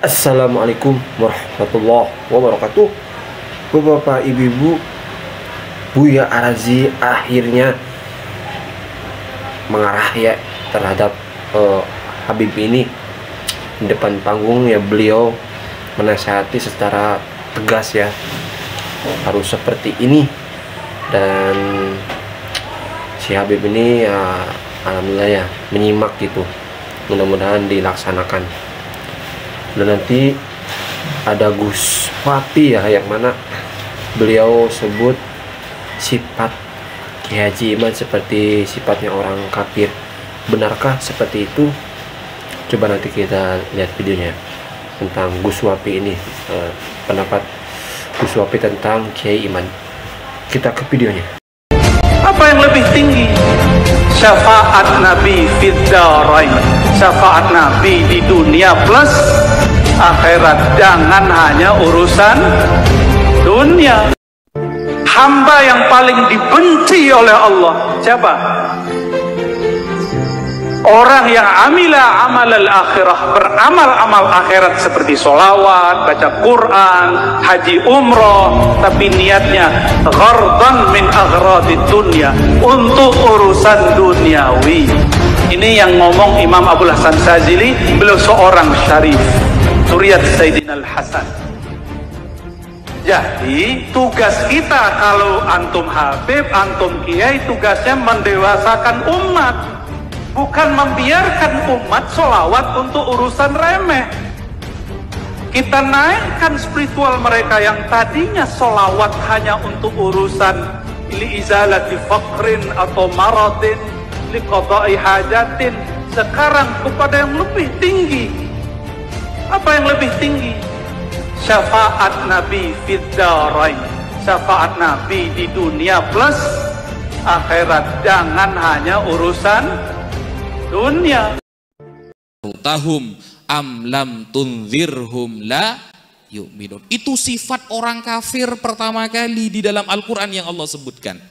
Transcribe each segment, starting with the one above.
Assalamualaikum warahmatullahi wabarakatuh. Bapak ibu-ibu, Buya Arazi akhirnya mengarah ya terhadap Habib ini. Di depan panggung ya beliau menasihati secara tegas ya, harus seperti ini. Dan si Habib ini ya alhamdulillah ya menyimak gitu, mudah-mudahan dilaksanakan. Dan nanti ada Gus Wapi ya, yang mana beliau sebut sifat Kiai Haji Iman seperti sifatnya orang kafir. Benarkah seperti itu? Coba nanti kita lihat videonya tentang Gus Wapi ini, pendapat Gus Wapi tentang Kiai Iman. Kita ke videonya. Apa yang lebih tinggi? Syafaat Nabi fid darain, syafaat Nabi di dunia plus akhirat. Jangan hanya urusan dunia. Hamba yang paling dibenci oleh Allah siapa? Orang yang amila amal al-akhirah, beramal amal akhirat seperti sholawat, baca Quran, haji umroh, tapi niatnya ghardan min agradid dunya, untuk urusan duniawi. Ini yang ngomong Imam Abdul Hasan Syadzili. Beliau seorang syarif, zuriat Sayyidina Al-Hasan. Jadi tugas kita kalau antum Habib, antum Kiai, tugasnya mendewasakan umat, bukan membiarkan umat sholawat untuk urusan remeh. Kita naikkan spiritual mereka yang tadinya sholawat hanya untuk urusan liizalati faqrin atau maradin, liqada'i hajatin, sekarang kepada yang lebih tinggi. Apa yang lebih tinggi? Syafaat Nabi fid darain, syafaat Nabi di dunia plus akhirat. Jangan hanya urusan dunia. Tahum am lam tunzirhum la yu'minun. Itu sifat orang kafir pertama kali di dalam Al-Quran yang Allah sebutkan.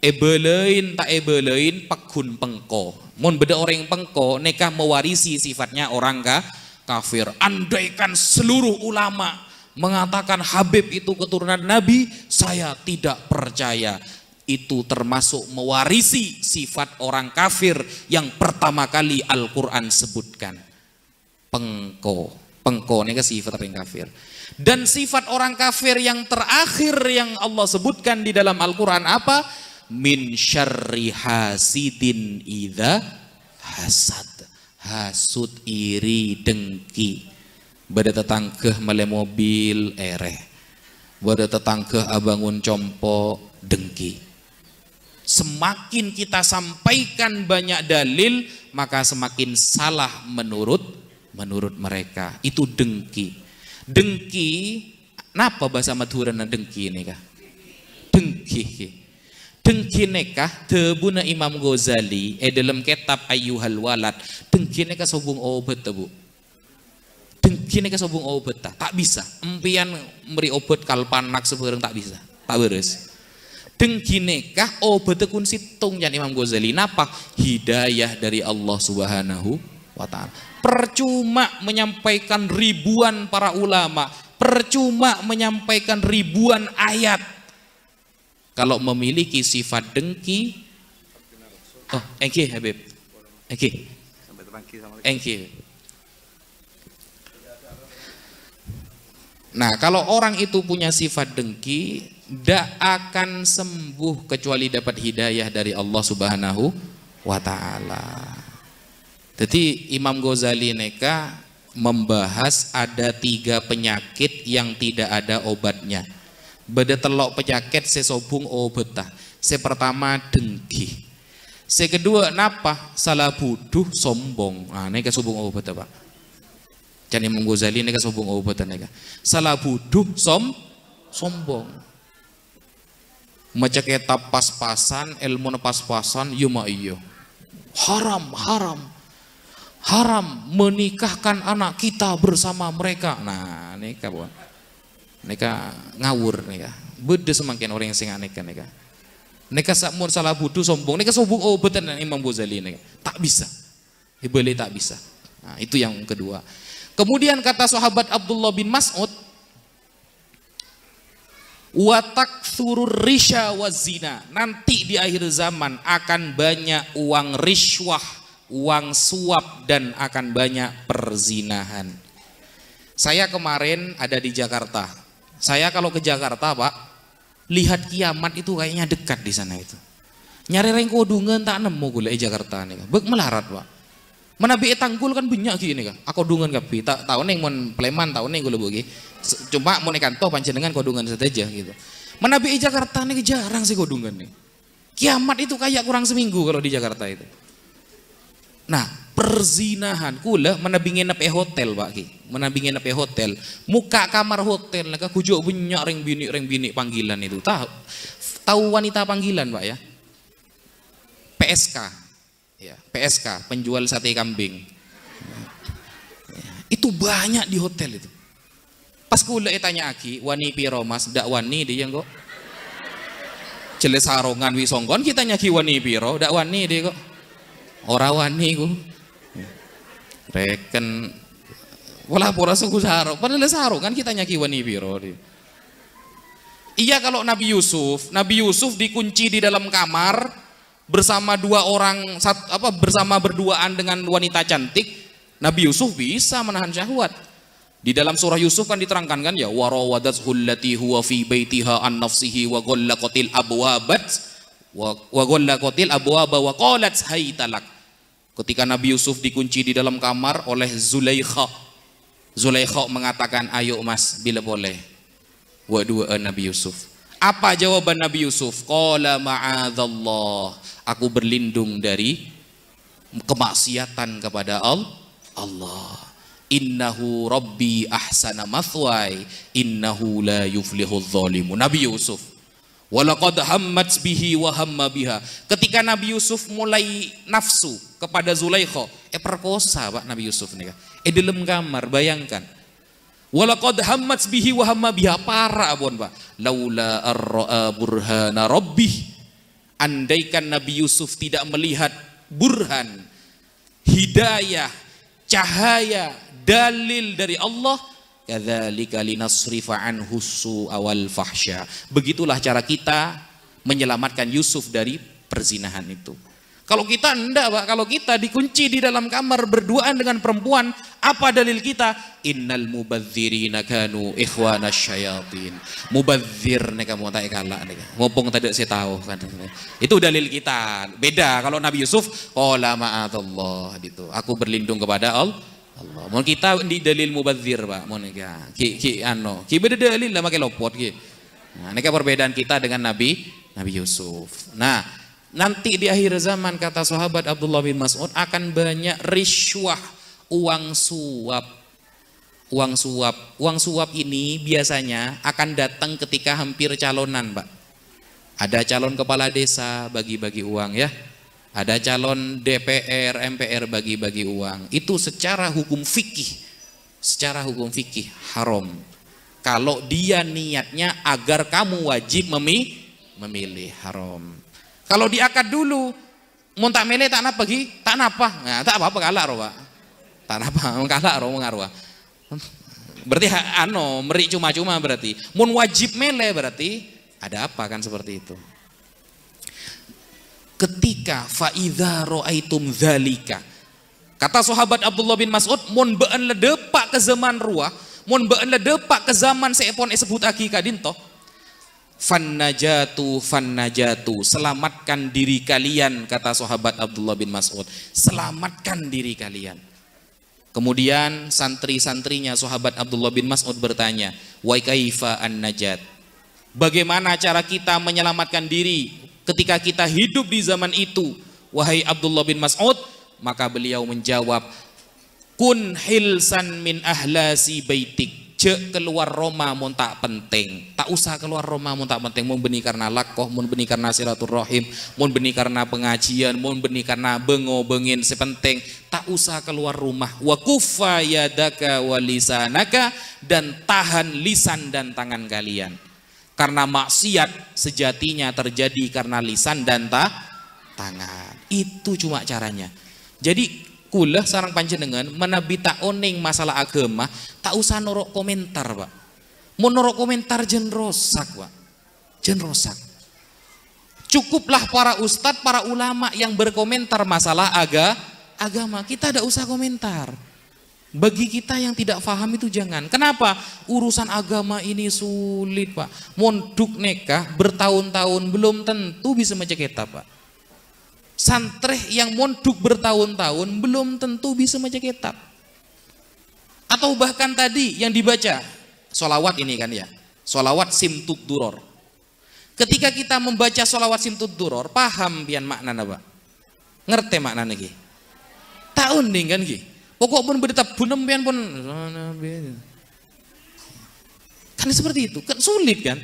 Ebelein tak ebelein pekhun pengko. Mun beda orang yang pengko nekah mewarisi sifatnya orang kafir. Andaikan seluruh ulama mengatakan Habib itu keturunan Nabi, saya tidak percaya. Itu termasuk mewarisi sifat orang kafir yang pertama kali Al-Quran sebutkan. Pengko ini kan sifat orang kafir. Dan sifat orang kafir yang terakhir yang Allah sebutkan di dalam Al-Quran apa? Min syarri hasidin idza hasad. Hasud, iri, dengki. Bada tetangkeh mele mobil ereh. Bada tetangkeh abangun compo dengki. Semakin kita sampaikan banyak dalil, maka semakin salah menurut mereka. Itu dengki. Dengki, napa bahasa Madura dengki ini kah? Dengki. Dengki nekah tebuna Imam Ghazali dalam kitab Ayyuhal Walad. Dengki nekah sobung obat bu. Dengki nekah sobung obat tak bisa. Empian memberi obat kalpanak sebarang tak bisa. Tak beres. Dengki nekah obat kun situng jan Imam Ghazali. Napa? Hidayah dari Allah Subhanahu wa ta'ala. Percuma menyampaikan ribuan para ulama, percuma menyampaikan ribuan ayat kalau memiliki sifat dengki. Oh, engki Habib. Engki. Engki. Nah, kalau orang itu punya sifat dengki, tidak akan sembuh kecuali dapat hidayah dari Allah Subhanahu wa ta'ala. Jadi Imam Ghazali neka membahas ada 3 penyakit yang tidak ada obatnya. Beda telok penyakit sesobung obatah. Pertama dengki. Kedua napa? Salah buduh sombong. Nah, neka sobung obat apa? Jadi Imam Ghazali neka sobung obat neka. Salah buduh sombong. Maca kitab pas-pasan, ilmu pas-pasan, yuma iyo. Haram menikahkan anak kita bersama mereka. Nah, neka buat. Neka ngawur neka. Beda semakin orang yang sing neka. Neka sakmun salah budu sombong. Neka sombong obatan Imam Ghazali neka. Tak bisa. Boleh tak bisa. Nah, itu yang kedua. Kemudian kata sahabat Abdullah bin Mas'ud, wa takthurur risha wazina, nanti di akhir zaman akan banyak uang riswah, uang suap, dan akan banyak perzinahan. Saya kemarin ada di Jakarta. Saya kalau ke Jakarta, Pak, lihat kiamat itu kayaknya dekat di sana itu. Nyari reng kodungan tak nemu gule Jakarta nih. Bek melarat, Pak. Menabi tanggul kan banyak gini kan. Aku kodungan kapi. Tak tahu neng mon Pleman tahu neng gue lebih. Cuma mau nekanto panjenengan kodungan saja gitu. Menabi Jakarta nih jarang sih kodungan nih. Kiamat itu kayak kurang seminggu kalau di Jakarta itu. Nah, perzinahan kula menabi nginep hotel, Pak Ki. Menabi nginep hotel. Muka kamar hotel lah kujuk banyak reng bini panggilan itu. Tahu wanita panggilan, Pak ya? PSK. Ya, PSK, penjual sate kambing. Itu banyak di hotel itu. Pas kula tanya aki, wani piro Mas? Dak wani dia kok. Jelas sarongan wi songkon kita nyaki wani piro, dak wani dia kok. Ora wani ku. Reken wala pura suku saro, padahal sarongan kita nyaki wani piro dia. Iya, kalau Nabi Yusuf dikunci di dalam kamar bersama dua orang, bersama berduaan dengan wanita cantik, Nabi Yusuf bisa menahan syahwat. Di dalam surah Yusuf kan diterangkan kan ya, warawadathu allati huwa fi baitiha an nafsihi wa ghallaqatil abwaba wa qalat haytalak. Ketika Nabi Yusuf dikunci di dalam kamar oleh Zulaikha mengatakan, ayo Mas, bila boleh. Wa dua Nabi Yusuf. Apa jawaban Nabi Yusuf? Qala ma'adzallah, aku berlindung dari kemaksiatan kepada Allah. Innahu rabbi ahsana mathwai innahu la yuflihudz zalimun. Nabi Yusuf. Walaqad hammat bihi wa hamma biha. Ketika Nabi Yusuf mulai nafsu kepada Zulaikha, perkosa Pak Nabi Yusuf nih. Dalam kamar, bayangkan. Walaqad hammat bihi wa hamma biha, parah abon Pak. Laula ar-ra'a burhana rabbih, andaikan Nabi Yusuf tidak melihat burhan, hidayah, cahaya, dalil dari Allah, kadzalika linasrifa anhu su'a wal fahsya. Begitulah cara kita menyelamatkan Yusuf dari perzinahan itu. Kalau kita enggak, Pak, kalau kita dikunci di dalam kamar berduaan dengan perempuan, apa dalil kita? Innal mubadzirina kanu ikhwanas syayatin. Mubadzir nek kamu tak kalah nek. Ngopong tadi saya tahu kan. Itu dalil kita. Beda kalau Nabi Yusuf, qala ma'adzallah gitu. Aku berlindung kepada Allah. Mau kita di dalil mubadzir, Pak. Mau nek ki beda dalil lah pakai lopot ki. Nah, nek perbedaan kita dengan Nabi Yusuf. Nah, nanti di akhir zaman kata sahabat Abdullah bin Mas'ud akan banyak riswah, uang suap. Uang suap ini biasanya akan datang ketika hampir calonan, Pak. Ada calon kepala desa bagi-bagi uang ya. Ada calon DPR, MPR bagi-bagi uang. Itu secara hukum fikih haram. Kalau dia niatnya agar kamu wajib memilih, haram. Kalau diakad dulu, mau tak mele tak napa gi, tak napa, nah, tak apa kalah roh Pak, tak napa, kalah roh mengarwah. Berarti meri cuma-cuma berarti, mau wajib mele berarti ada apa kan seperti itu. Ketika faidha ro'aitum dzalika, kata sahabat Abdullah bin Mas'ud, mon beun ledepak ke zaman ruah, mon beun ledepak ke zaman seepon sebut aki kadinto. Fannajatu, selamatkan diri kalian, kata sahabat Abdullah bin Mas'ud, selamatkan diri kalian. Kemudian santri-santrinya sahabat Abdullah bin Mas'ud bertanya, wa kaifa an-najat, bagaimana cara kita menyelamatkan diri ketika kita hidup di zaman itu, wahai Abdullah bin Mas'ud? Maka beliau menjawab, kun hilsan min ahlasi baitik, cek keluar Roma mun tak penting, tak usah keluar Roma mun tak penting, mun benih karena lakoh, mun benih karena silaturahim, mun benih karena pengajian, mun benih karena bengo-bengin sepenting, tak usah keluar rumah. Wa kuffa yadaka wa lisanaka, dan tahan lisan dan tangan kalian, karena maksiat sejatinya terjadi karena lisan dan tangan. Itu cuma caranya. Jadi Kula sarang panjenengan menabi tak oning masalah agama, tak usah norok komentar, Pak. Mau norok komentar jen rosak, Pak. Jen rosak. Cukuplah para ustadz, para ulama yang berkomentar masalah agama. Kita tidak usah komentar. Bagi kita yang tidak paham itu jangan. Kenapa? Urusan agama ini sulit, Pak. Monduk nekah bertahun-tahun belum tentu bisa baca kitab, Pak. Santreh yang monduk bertahun-tahun belum tentu bisa baca kitab. Atau bahkan tadi yang dibaca sholawat ini kan ya, sholawat simtud duror. Ketika kita membaca sholawat simtud duror, paham pian maknanya, Pak? Ngerti maknanya ki? Tahun nih kan ki? Pokok pun berdetak bunem pian pun kan seperti itu, kan sulit kan?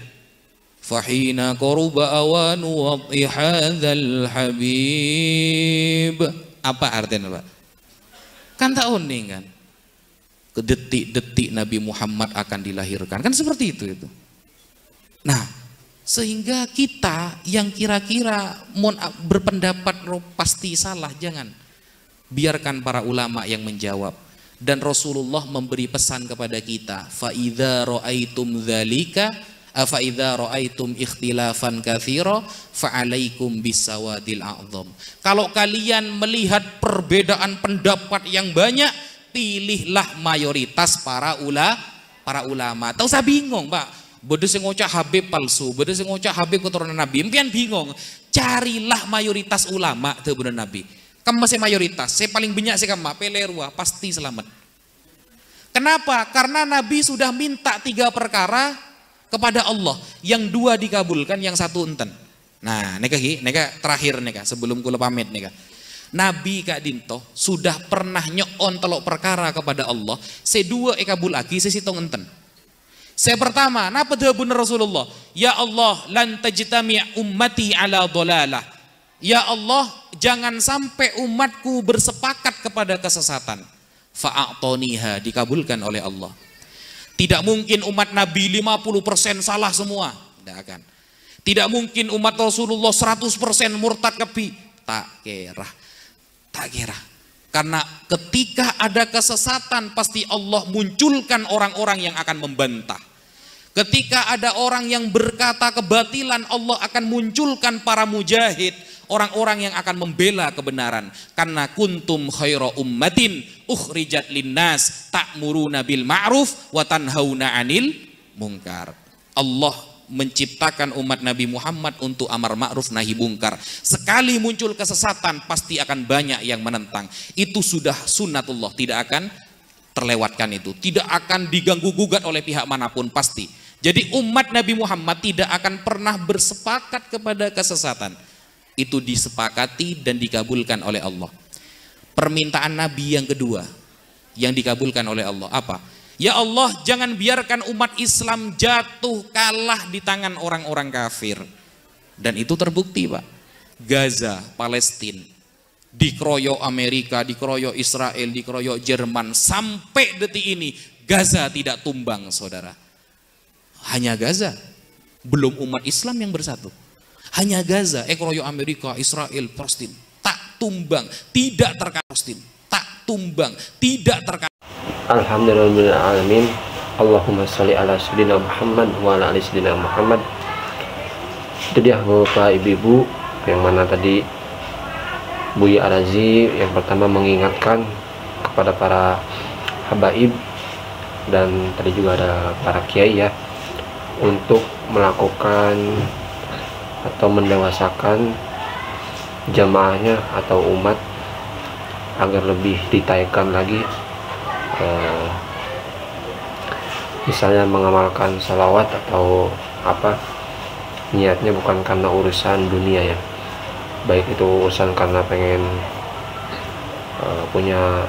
Fahina koruba awanu wad'i hadzal habib. Apa artinya, Pak? Kan tahun nih kan? Ke detik-detik Nabi Muhammad akan dilahirkan. Kan seperti itu. Nah, sehingga kita yang kira-kira berpendapat pasti salah, jangan. Biarkan para ulama yang menjawab. Dan Rasulullah memberi pesan kepada kita, fa idza ra'aitum dzalika fa idza ra'aitum ikhtilafan katsira fa 'alaikum bisawadil a'dzam. Kalau kalian melihat perbedaan pendapat yang banyak, pilihlah mayoritas para ulama. Tak usah bingung, Pak. Bodoh sing ngocak Habib palsu, bodoh sing ngocak Habib keturunan Nabi. Mungkin bingung. Carilah mayoritas ulama keturunan Nabi. Kamu masih mayoritas, saya paling banyak sih kamu, pelerua pasti selamat. Kenapa? Karena Nabi sudah minta 3 perkara kepada Allah, yang 2 dikabulkan, yang 1 enten. Nah, neka terakhir neka sebelum kula pamit neka. Nabi Kak Dinto sudah pernah nyokon telok perkara kepada Allah, se-2 kabul lagi, se-1 enten. Saya pertama, napa bener Rasulullah? Ya Allah, lan tajtami' ummati ala dhalalah. Ya Allah, jangan sampai umatku bersepakat kepada kesesatan. Fa'atoniha, dikabulkan oleh Allah. Tidak mungkin umat Nabi 50% salah semua. Tidak akan. Tidak mungkin umat Rasulullah 100% murtad kebi. Tak kira. Karena ketika ada kesesatan, pasti Allah munculkan orang-orang yang akan membantah. Ketika ada orang yang berkata kebatilan, Allah akan munculkan para mujahid, orang-orang yang akan membela kebenaran. Karena kuntum khaira ummatin ukhrijat linnas ta'muruna bil ma'ruf wa tanhauna 'anil munkar. Allah menciptakan umat Nabi Muhammad untuk amar ma'ruf nahi munkar. Sekali muncul kesesatan, pasti akan banyak yang menentang. Itu sudah sunnatullah, tidak akan terlewatkan itu. Tidak akan diganggu gugat oleh pihak manapun, pasti. Jadi umat Nabi Muhammad tidak akan pernah bersepakat kepada kesesatan. Itu disepakati dan dikabulkan oleh Allah. Permintaan Nabi yang kedua yang dikabulkan oleh Allah apa? Ya Allah, jangan biarkan umat Islam jatuh kalah di tangan orang-orang kafir. Dan itu terbukti, Pak. Gaza, Palestina, dikeroyok Amerika, dikeroyok Israel, dikeroyok Jerman. Sampai detik ini Gaza tidak tumbang, saudara. Hanya Gaza, belum umat Islam yang bersatu. Hanya Gaza, keroyok Amerika, Israel, Palestina, tak tumbang, tidak terkalahkan. Palestina, tak tumbang, tidak terkalahkan. Alhamdulillahirrahmanirrahim. Allahumma sholli ala sayyidina Muhammad wa ala ali sayyidina Muhammad. Itu dia Bapak Ibu-ibu, yang mana tadi Buya Arazi yang pertama mengingatkan kepada para habaib, dan tadi juga ada para kiai ya, untuk melakukan atau mendewasakan jamaahnya atau umat agar lebih ditaikan lagi, misalnya mengamalkan salawat atau apa, niatnya bukan karena urusan dunia ya, baik itu urusan karena pengen punya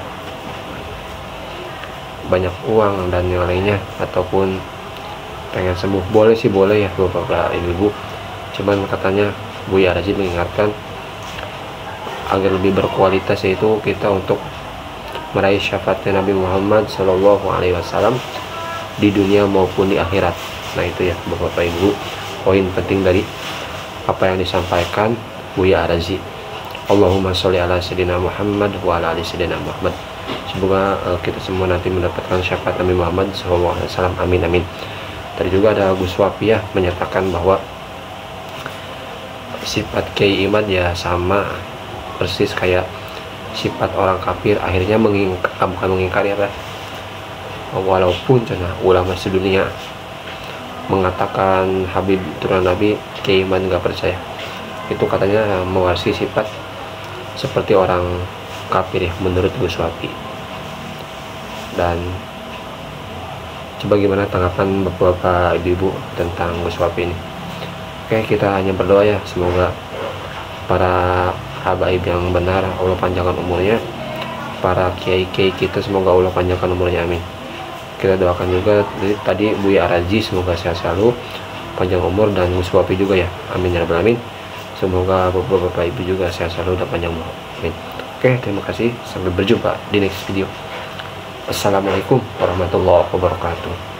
banyak uang dan yang lainnya, ataupun pengen sembuh. Boleh sih, boleh ya Bapak Ibu, cuman katanya Buya Arazi mengingatkan agar lebih berkualitas, yaitu kita untuk meraih syafaatnya Nabi Muhammad SAW di dunia maupun di akhirat. Nah itu ya Bapak Ibu, poin penting dari apa yang disampaikan Buya Arazi. Allahumma sholli ala sayyidina Muhammad wa ala ali sayyidina Muhammad. Semoga kita semua nanti mendapatkan syafaat Nabi Muhammad SAW. Amin amin. Tadi juga ada Gus Wapi ya menyatakan bahwa sifat Kiai Imad ya sama persis kayak sifat orang kafir, akhirnya bukan mengingkari apa, walaupun ulama sedunia mengatakan Habib turun Nabi, Kiai Imad nggak percaya. Itu katanya mewarisi sifat seperti orang kafir ya menurut Gus Wapi. Dan coba gimana tanggapan bapak-bapak, ibu-ibu tentang Gus Wapi ini? Oke, kita hanya berdoa ya, semoga para habaib yang benar Allah panjangkan umurnya, para kiai-kiai kita semoga Allah panjangkan umurnya, amin. Kita doakan juga tadi Buya Araji, semoga sehat selalu, panjang umur, dan Gus Wapi juga ya, amin ya rabbal alamin. Semoga bapak-bapak ibu juga sehat selalu dan panjang umur, amin. Oke, terima kasih, sampai berjumpa di next video. Assalamualaikum warahmatullahi wabarakatuh.